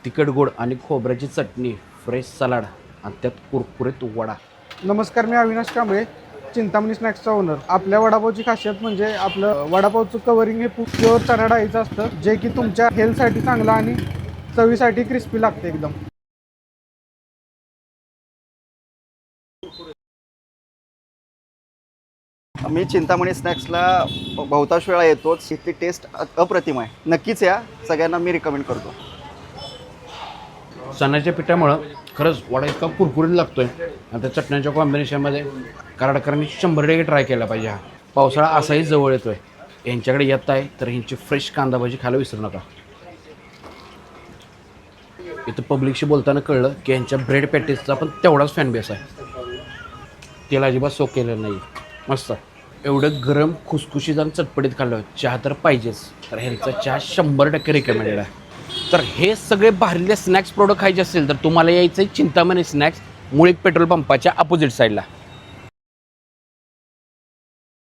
तिखट गोड आणि खोबऱ्याची चटणी, फ्रेश सलाड आणि त्यात कुरकुरीत वडा. नमस्कार, मी अविनाश कांबळे, चिंतामणी स्नॅक्सचा ओनर. आपल्या वडापावची खासियत म्हणजे आपलं वडापावचं कवरिंग हे प्युअर चणा डाळीचं असतं, जे की तुमच्या हेल्थसाठी चांगलं आणि चवीसाठी क्रिस्पी लागते एकदम. मी चिंतामणी स्नॅक्सला बहुतांश वेळा येतोच. इथली टेस्ट अप्रतिम आहे. नक्कीच या, सगळ्यांना मी रिकमेंड करतो. चण्याच्या पिठामुळं खरंच वडा इतका कुरकुरीत लागतोय आणि त्या चटण्यांच्या कॉम्बिनेशनमध्ये कराडकरांनी 100% ट्राय केला पाहिजे. हा पावसाळा असाही जवळ येतोय. यांच्याकडे येत आहे तर ह्यांची फ्रेश कांदा भाजी खायला विसरू नका. इथं पब्लिकशी बोलताना कळलं की यांच्या ब्रेड पॅटीसचा पण तेवढाच फॅन बेस आहे. तेल अजिबात सोक केलेलं नाही. मस्त एवढं गरम खुसखुशीत आणि चटपटीत खाल्लं. चहा तर पाहिजेच, तर ह्यांचा चहा 100% रिकमेंडेड आहे. तर हे सगळे भारीले स्नॅक्स प्रोडक्ट खायचे असेल तर तुम्हाला यायचं आहे चिंतामणी स्नॅक्स, मुळीक पेट्रोल पंपाच्या अपोजिट साईडला.